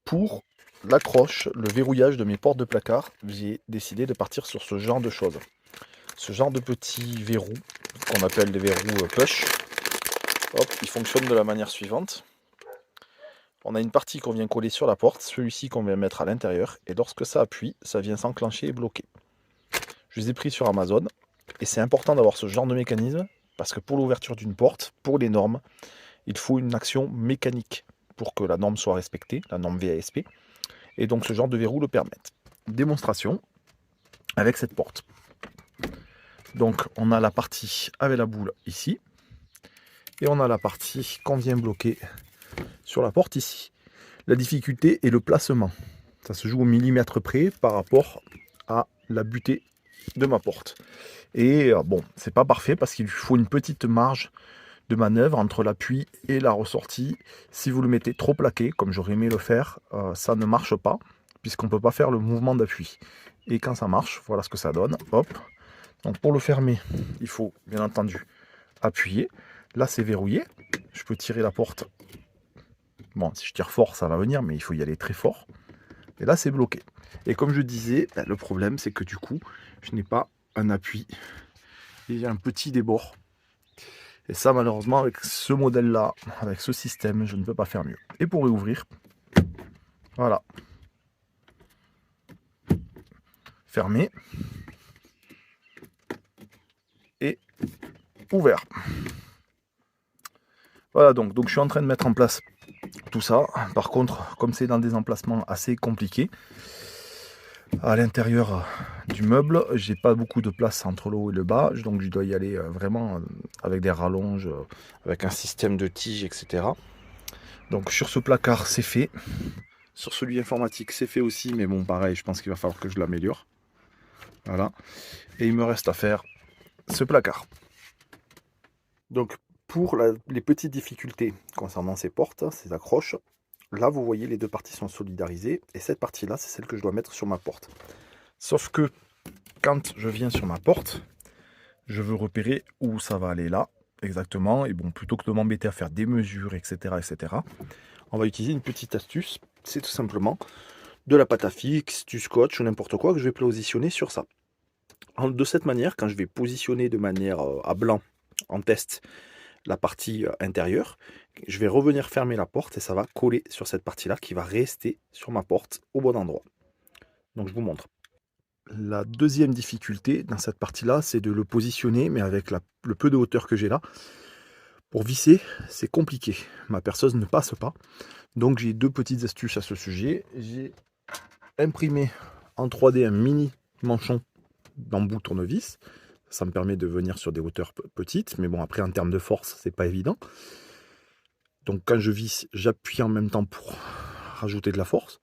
Pour l'accroche, le verrouillage de mes portes de placard, j'ai décidé de partir sur ce genre de choses. Ce genre de petits verrous, qu'on appelle des verrous push. Hop, ils fonctionnent de la manière suivante. On a une partie qu'on vient coller sur la porte, celui-ci qu'on vient mettre à l'intérieur, et lorsque ça appuie, ça vient s'enclencher et bloquer. Je les ai pris sur Amazon, et c'est important d'avoir ce genre de mécanisme, parce que pour l'ouverture d'une porte, pour les normes, il faut une action mécanique pour que la norme soit respectée, la norme VASP, et donc ce genre de verrou le permettent. Démonstration avec cette porte. Donc on a la partie avec la boule ici, et on a la partie qu'on vient bloquer sur la porte ici. La difficulté est le placement. Ça se joue au millimètre près par rapport à la butée de ma porte. Et bon, c'est pas parfait parce qu'il faut une petite marge de manœuvre entre l'appui et la ressortie. Si vous le mettez trop plaqué, comme j'aurais aimé le faire, ça ne marche pas, puisqu'on ne peut pas faire le mouvement d'appui. Et quand ça marche, voilà ce que ça donne. Hop. Donc pour le fermer, il faut bien entendu appuyer. Là, c'est verrouillé. Je peux tirer la porte. Bon, si je tire fort, ça va venir, mais il faut y aller très fort. Et là, c'est bloqué. Et comme je disais, le problème, c'est que du coup, je n'ai pas un appui. Il y a un petit débord. Et ça, malheureusement, avec ce modèle-là, avec ce système, je ne peux pas faire mieux. Et pour réouvrir, voilà. Fermé. Et ouvert. Voilà, donc je suis en train de mettre en place tout ça. Par contre, comme c'est dans des emplacements assez compliqués, à l'intérieur du meuble, j'ai pas beaucoup de place entre le haut et le bas, donc je dois y aller vraiment avec des rallonges, avec un système de tiges, etc. Donc sur ce placard, c'est fait. Sur celui informatique, c'est fait aussi, mais bon, pareil, je pense qu'il va falloir que je l'améliore. Voilà. Et il me reste à faire ce placard. Donc pour les petites difficultés concernant ces portes, ces accroches, là vous voyez les deux parties sont solidarisées, et cette partie-là, c'est celle que je dois mettre sur ma porte. Sauf que quand je viens sur ma porte, je veux repérer où ça va aller là, exactement, et bon, plutôt que de m'embêter à faire des mesures, etc., on va utiliser une petite astuce, c'est tout simplement de la pâte à fixe, du scotch ou n'importe quoi que je vais positionner sur ça. De cette manière, quand je vais positionner de manière à blanc en test la partie intérieure, je vais revenir fermer la porte et ça va coller sur cette partie-là qui va rester sur ma porte au bon endroit. Donc je vous montre. La deuxième difficulté dans cette partie-là, c'est de le positionner, mais avec le peu de hauteur que j'ai là. Pour visser, c'est compliqué. Ma perceuse ne passe pas. Donc j'ai deux petites astuces à ce sujet. J'ai imprimé en 3D un mini manchon d'embout tournevis. Ça me permet de venir sur des hauteurs petites, mais bon, après en termes de force, c'est pas évident. Donc quand je visse, j'appuie en même temps pour rajouter de la force.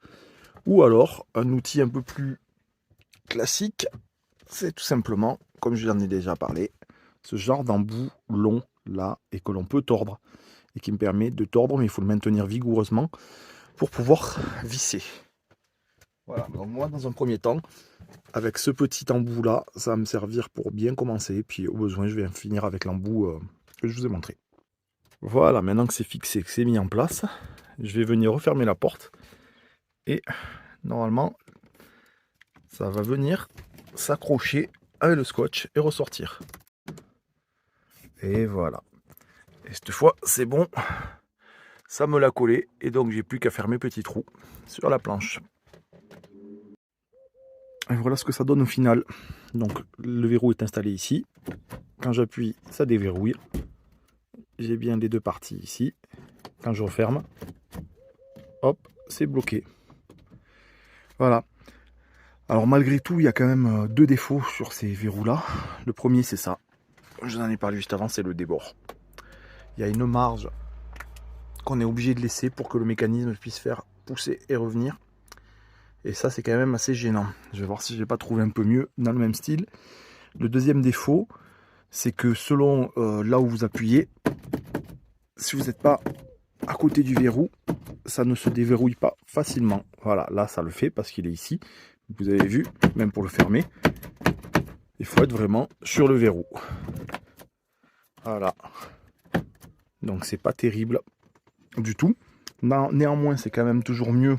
Ou alors, un outil un peu plus classique, c'est tout simplement, comme je l'en ai déjà parlé, ce genre d'embout long là, et que l'on peut tordre, et qui me permet de tordre, mais il faut le maintenir vigoureusement pour pouvoir visser. Voilà, donc moi dans un premier temps, avec ce petit embout là, ça va me servir pour bien commencer, puis au besoin je vais finir avec l'embout que je vous ai montré. Voilà, maintenant que c'est fixé, que c'est mis en place, je vais venir refermer la porte, et normalement ça va venir s'accrocher avec le scotch et ressortir. Et voilà. Et cette fois, c'est bon. Ça me l'a collé. Et donc, j'ai plus qu'à faire mes petits trous sur la planche. Et voilà ce que ça donne au final. Donc, le verrou est installé ici. Quand j'appuie, ça déverrouille. J'ai bien les deux parties ici. Quand je referme, hop, c'est bloqué. Voilà. Alors, malgré tout, il y a quand même deux défauts sur ces verrous-là. Le premier, c'est ça. Je vous en ai parlé juste avant, c'est le débord. Il y a une marge qu'on est obligé de laisser pour que le mécanisme puisse faire pousser et revenir. Et ça, c'est quand même assez gênant. Je vais voir si je n'ai pas trouvé un peu mieux dans le même style. Le deuxième défaut, c'est que selon là où vous appuyez, si vous n'êtes pas à côté du verrou, ça ne se déverrouille pas facilement. Voilà, là, ça le fait parce qu'il est ici. Vous avez vu, même pour le fermer, il faut être vraiment sur le verrou. Voilà. Donc, c'est pas terrible du tout. Néanmoins, c'est quand même toujours mieux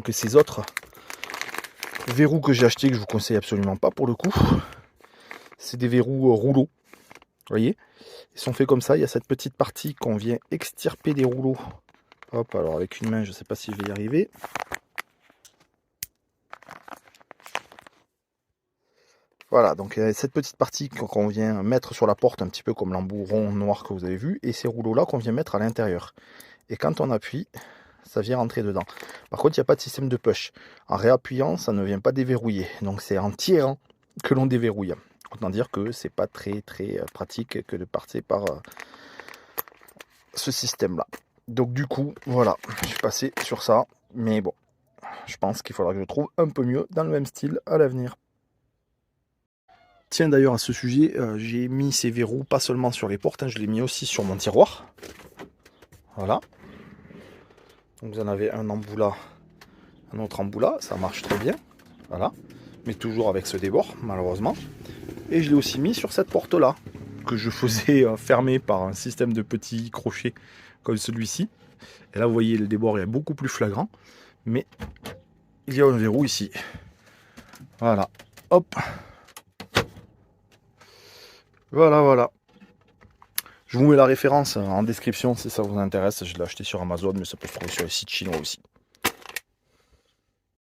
que ces autres verrous que j'ai achetés, que je vous conseille absolument pas pour le coup. C'est des verrous rouleaux. Vous voyez, ils sont faits comme ça. Il y a cette petite partie qu'on vient extirper des rouleaux. Hop, alors avec une main, je ne sais pas si je vais y arriver. Voilà, donc cette petite partie qu'on vient mettre sur la porte, un petit peu comme l'embout rond noir que vous avez vu, et ces rouleaux-là qu'on vient mettre à l'intérieur. Et quand on appuie, ça vient rentrer dedans. Par contre, il n'y a pas de système de push. En réappuyant, ça ne vient pas déverrouiller. Donc c'est en tirant que l'on déverrouille. Autant dire que c'est pas très pratique que de passer par ce système-là. Donc du coup, voilà, je suis passé sur ça. Mais bon, je pense qu'il faudra que je trouve un peu mieux dans le même style à l'avenir. Tiens, d'ailleurs, à ce sujet, j'ai mis ces verrous pas seulement sur les portes, hein, je l'ai mis aussi sur mon tiroir. Voilà. Donc vous en avez un embout là, un autre embout là, ça marche très bien. Voilà. Mais toujours avec ce débord, malheureusement. Et je l'ai aussi mis sur cette porte là, que je faisais fermer par un système de petits crochets comme celui-ci. Et là, vous voyez, le débord est beaucoup plus flagrant. Mais il y a un verrou ici. Voilà. Hop. Voilà, voilà. Je vous mets la référence en description si ça vous intéresse. Je l'ai acheté sur Amazon, mais ça peut se trouver sur les sites chinois aussi.